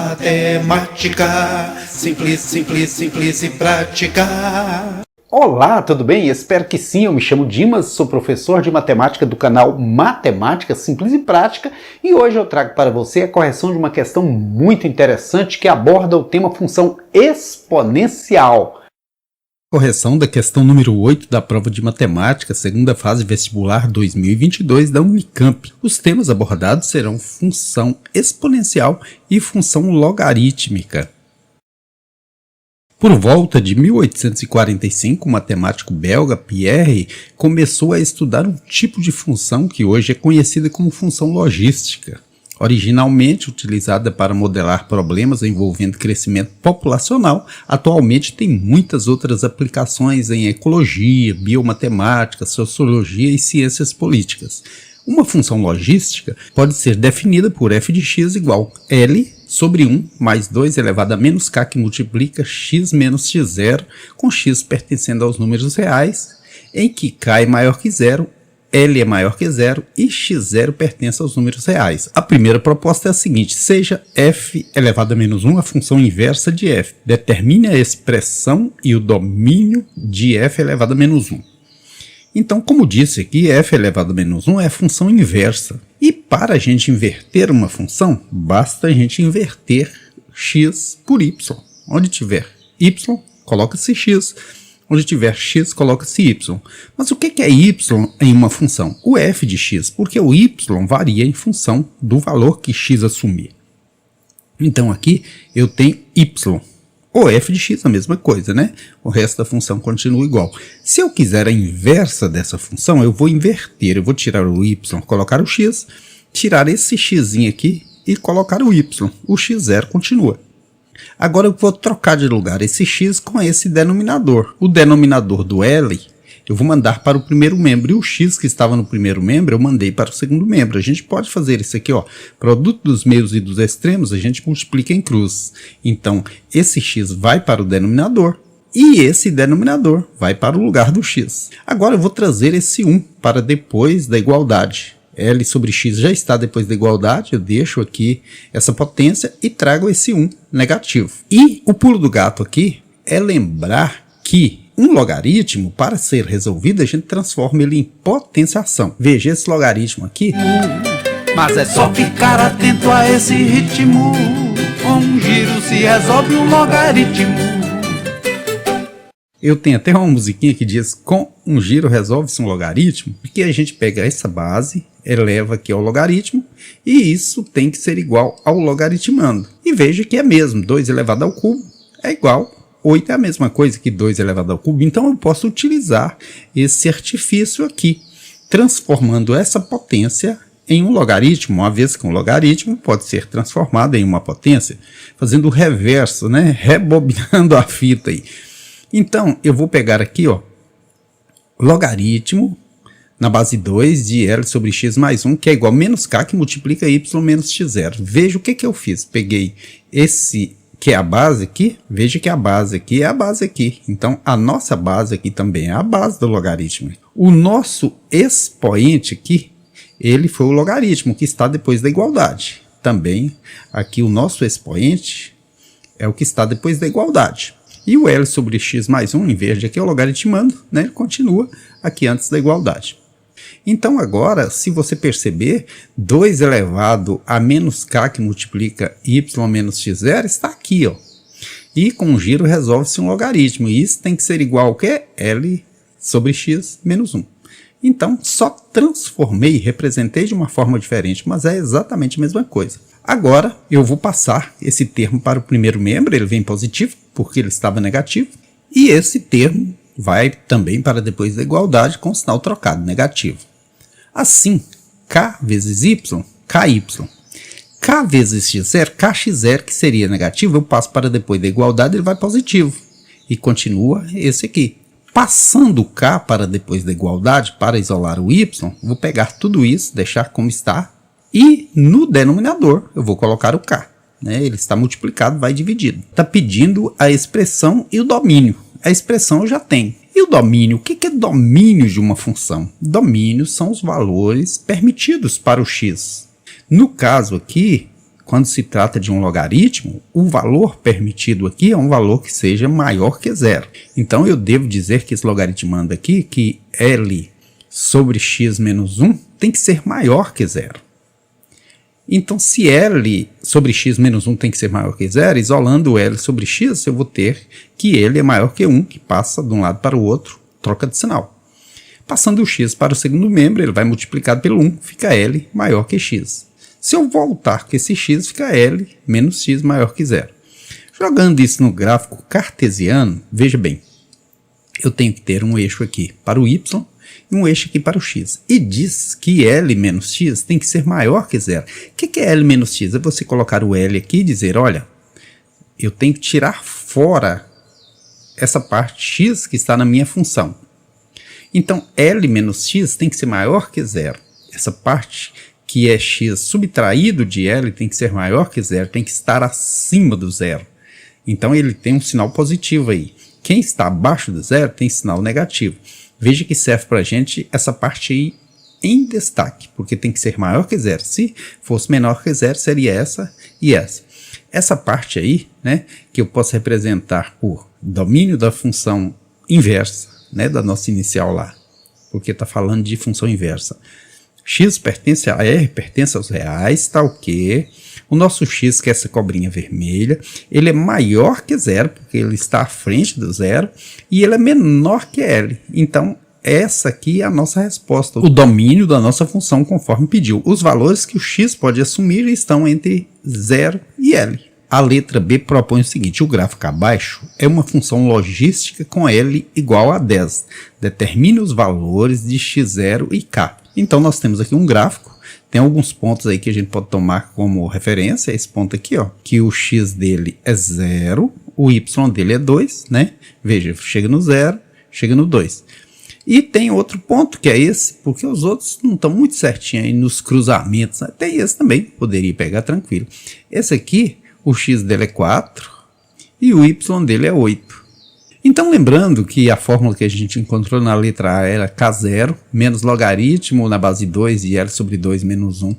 Matemática, simples, simples, simples e prática. Olá, tudo bem? Espero que sim. Eu me chamo Dimas, sou professor de matemática do canal Matemática Simples e Prática e hoje eu trago para você a correção de uma questão muito interessante que aborda o tema função exponencial. Correção da questão número 8 da prova de matemática, segunda fase vestibular 2022 da Unicamp. Os temas abordados serão função exponencial e função logarítmica. Por volta de 1845, o matemático belga Pierre começou a estudar um tipo de função que hoje é conhecida como função logística. Originalmente utilizada para modelar problemas envolvendo crescimento populacional, atualmente tem muitas outras aplicações em ecologia, biomatemática, sociologia e ciências políticas. Uma função logística pode ser definida por f de x igual L sobre 1 mais 2 elevado a menos k que multiplica x menos x0 com x pertencendo aos números reais, em que k é maior que zero, L é maior que zero e x0 pertence aos números reais. A primeira proposta é a seguinte: seja f elevado a menos 1 a função inversa de f. Determine a expressão e o domínio de f elevado a menos 1. Então, como disse aqui, f elevado a menos 1 é a função inversa. E para a gente inverter uma função, basta a gente inverter x por y. Onde tiver y, coloca-se x. Onde tiver x, coloca-se y. Mas o que é y em uma função? O f de x, porque o y varia em função do valor que x assumir. Então aqui eu tenho y. O f de x é a mesma coisa, né? O resto da função continua igual. Se eu quiser a inversa dessa função, eu vou inverter. Eu vou tirar o y, colocar o x, tirar esse x aqui e colocar o y. O x0 continua. Agora eu vou trocar de lugar esse x com esse denominador. O denominador do L eu vou mandar para o primeiro membro. E o x que estava no primeiro membro eu mandei para o segundo membro. A gente pode fazer isso aqui, ó. Produto dos meios e dos extremos a gente multiplica em cruz. Então esse x vai para o denominador e esse denominador vai para o lugar do x. Agora eu vou trazer esse 1 para depois da igualdade. L sobre x já está depois da igualdade, eu deixo aqui essa potência e trago esse 1 negativo. E o pulo do gato aqui é lembrar que um logaritmo, para ser resolvido, a gente transforma ele em potenciação. Veja esse logaritmo aqui. Mas é só ficar atento a esse ritmo. Com um giro se resolve um logaritmo. Eu tenho até uma musiquinha que diz: com um giro resolve-se um logaritmo, porque a gente pega essa base, eleva aqui ao logaritmo, e isso tem que ser igual ao logaritmando. E veja que é mesmo, 2 elevado ao cubo é igual, 8 é a mesma coisa que 2 elevado ao cubo, então eu posso utilizar esse artifício aqui, transformando essa potência em um logaritmo, uma vez que um logaritmo pode ser transformado em uma potência, fazendo o reverso, né? Rebobinando a fita aí. Então, eu vou pegar aqui, ó, logaritmo na base 2 de L sobre x mais 1, que é igual a menos k que multiplica y menos x0. Veja o que eu fiz. Peguei esse que é a base aqui, veja que a base aqui é a base aqui. Então, a nossa base aqui também é a base do logaritmo. O nosso expoente aqui, ele foi o logaritmo que está depois da igualdade. Também, aqui o nosso expoente é o que está depois da igualdade. E o L sobre x mais 1, em verde aqui é o logaritmando, né? Ele continua aqui antes da igualdade. Então agora, se você perceber, 2 elevado a menos k que multiplica y menos x0 está aqui, ó. E com um giro resolve-se um logaritmo. E isso tem que ser igual ao que? L sobre x menos 1. Então só transformei, representei de uma forma diferente, mas é exatamente a mesma coisa. Agora eu vou passar esse termo para o primeiro membro, ele vem positivo, porque ele estava negativo. E esse termo vai também para depois da igualdade com o sinal trocado, negativo. Assim, k vezes y, ky. K vezes x0, kx0, que seria negativo, eu passo para depois da igualdade, ele vai positivo. E continua esse aqui. Passando o k para depois da igualdade, para isolar o y, vou pegar tudo isso, deixar como está. E no denominador eu vou colocar o k. Né? Ele está multiplicado, vai dividido. Está pedindo a expressão e o domínio. A expressão eu já tenho. E o domínio? O que é domínio de uma função? Domínios são os valores permitidos para o x. No caso aqui, quando se trata de um logaritmo, o valor permitido aqui é um valor que seja maior que zero. Então eu devo dizer que esse logaritmando aqui, que L sobre x menos 1 tem que ser maior que zero. Então se L sobre x menos 1 tem que ser maior que zero, isolando L sobre x, eu vou ter que ele é maior que 1, que passa de um lado para o outro, troca de sinal. Passando o x para o segundo membro, ele vai multiplicado pelo 1, fica L maior que x. Se eu voltar com esse x, fica L menos x maior que zero. Jogando isso no gráfico cartesiano, veja bem, eu tenho que ter um eixo aqui para o y e um eixo aqui para o x. E diz que L menos x tem que ser maior que zero. O que é L menos x? É você colocar o L aqui e dizer, olha, eu tenho que tirar fora essa parte x que está na minha função. Então, L menos x tem que ser maior que zero. Essa parte que é x subtraído de L tem que ser maior que zero, tem que estar acima do zero. Então, ele tem um sinal positivo aí. Quem está abaixo do zero tem sinal negativo. Veja que serve para a gente essa parte aí em destaque, porque tem que ser maior que zero. Se fosse menor que zero, seria essa e essa. Essa parte aí, né, que eu posso representar por domínio da função inversa, né, da nossa inicial lá, porque está falando de função inversa. X pertence a R, pertence aos reais, tá ok. O nosso X, que é essa cobrinha vermelha, ele é maior que zero, porque ele está à frente do zero, e ele é menor que L. Então, essa aqui é a nossa resposta, o domínio da nossa função conforme pediu. Os valores que o X pode assumir estão entre 0 e L. A letra B propõe o seguinte, o gráfico abaixo é uma função logística com L igual a 10. Determine os valores de x0 e k. Então nós temos aqui um gráfico, tem alguns pontos aí que a gente pode tomar como referência, esse ponto aqui, ó, que o x dele é 0, o y dele é 2, né? Veja, chega no 0, chega no 2. E tem outro ponto que é esse, porque os outros não estão muito certinhos aí nos cruzamentos, né? Tem esse também, poderia pegar tranquilo. Esse aqui, o x dele é 4 e o y dele é 8. Então lembrando que a fórmula que a gente encontrou na letra A era K0 menos logaritmo na base 2 e L sobre 2 menos 1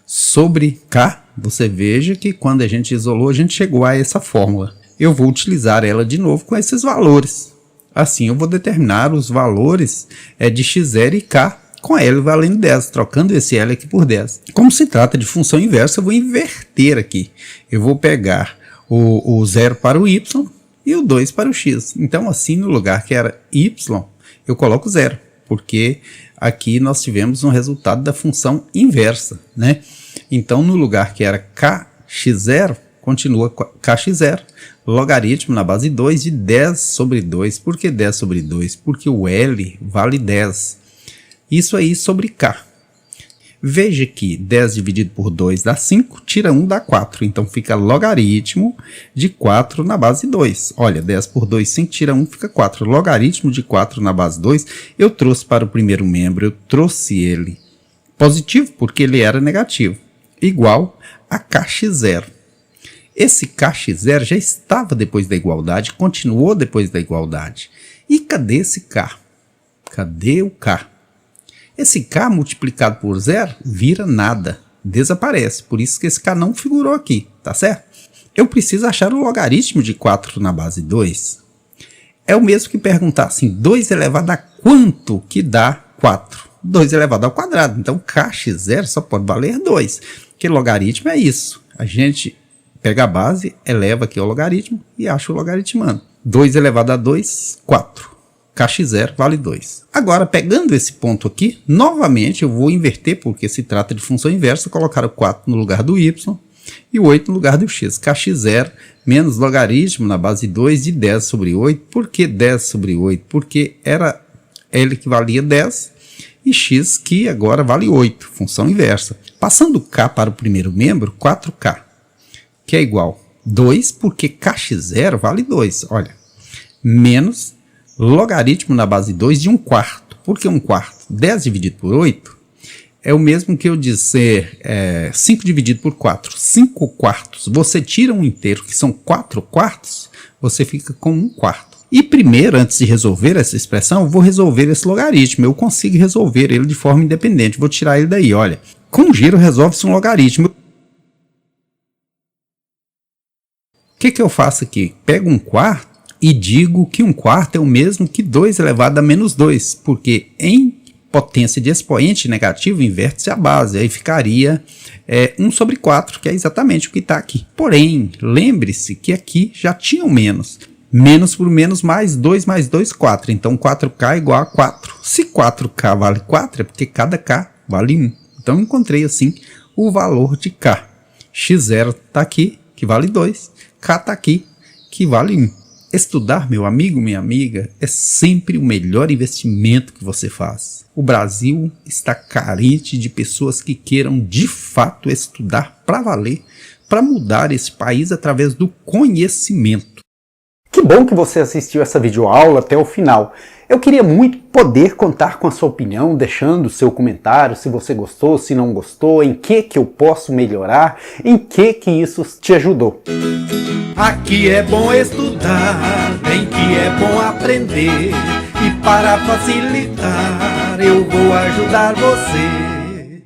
sobre K. Você veja que quando a gente isolou, a gente chegou a essa fórmula. Eu vou utilizar ela de novo com esses valores. Assim eu vou determinar os valores de x0 e k com L valendo 10, trocando esse L aqui por 10. Como se trata de função inversa, eu vou inverter aqui. Eu vou pegar o 0 para o y e o 2 para o x. Então assim, no lugar que era y, eu coloco 0, porque aqui nós tivemos um resultado da função inversa, né? Então no lugar que era kx0, continua kx0, logaritmo na base 2 de 10 sobre 2. Por que 10 sobre 2? Porque o L vale 10. Isso aí sobre K. Veja que 10 dividido por 2 dá 5, tira 1 dá 4. Então fica logaritmo de 4 na base 2. Olha, 10 por 2, 5, tira 1, fica 4. Logaritmo de 4 na base 2, eu trouxe para o primeiro membro, eu trouxe ele positivo porque ele era negativo, igual a kx0. Esse kx0 já estava depois da igualdade, continuou depois da igualdade. E cadê esse k? Cadê o k? Esse k multiplicado por 0 vira nada, desaparece. Por isso que esse k não figurou aqui, tá certo? Eu preciso achar o logaritmo de 4 na base 2. É o mesmo que perguntar assim, 2 elevado a quanto que dá 4? 2 elevado ao quadrado. Então kx0 só pode valer 2. Porque logaritmo é isso. A gente pega a base, eleva aqui o logaritmo e acha o logaritmando. 2 elevado a 2, 4. kx0 vale 2. Agora, pegando esse ponto aqui, novamente eu vou inverter, porque se trata de função inversa, colocar o 4 no lugar do y e o 8 no lugar do x. kx0 menos logaritmo na base 2 de 10 sobre 8. Por que 10 sobre 8? Porque era L que valia 10 e x que agora vale 8, função inversa. Passando k para o primeiro membro, 4k, que é igual 2, porque kx0 vale 2, olha, menos logaritmo na base 2 de 1/4. Por que 1/4? 10 dividido por 8 é o mesmo que eu dizer 5 dividido por 4, 5/4. Você tira um inteiro, que são 4/4, você fica com 1/4. E primeiro, antes de resolver essa expressão, eu vou resolver esse logaritmo. Eu consigo resolver ele de forma independente. Vou tirar ele daí, olha. Com giro resolve-se um logaritmo. Eu consigo resolver esse logaritmo de forma independente. Vou tirar ele daí, olha. Com giro resolve-se um logaritmo. Eu consigo resolver esse logaritmo de forma independente. Vou tirar ele daí, olha. Com giro resolve-se um logaritmo. Eu consigo resolver esse logaritmo de forma independente. Vou tirar ele daí, olha. Com giro resolve-se um logaritmo. que eu faço aqui? Pego 1/4 e digo que 1/4 é o mesmo que 2 elevado a menos 2, porque em potência de expoente negativo inverte-se a base, aí ficaria 1/4, que é exatamente o que está aqui. Porém, lembre-se que aqui já tinha um menos. Menos por menos mais 2 mais 2, 4. Então 4K é igual a 4. Se 4K vale 4, é porque cada K vale 1. Então encontrei assim o valor de K. X0 está aqui, que vale 2. K está aqui, que vale 1. Estudar, meu amigo, minha amiga, é sempre o melhor investimento que você faz. O Brasil está carente de pessoas que queiram de fato estudar para valer, para mudar esse país através do conhecimento. Que bom que você assistiu essa videoaula até o final. Eu queria muito poder contar com a sua opinião, deixando o seu comentário, se você gostou, se não gostou, em que eu posso melhorar, em que isso te ajudou. Aqui é bom estudar, bem que é bom aprender, e para facilitar eu vou ajudar você.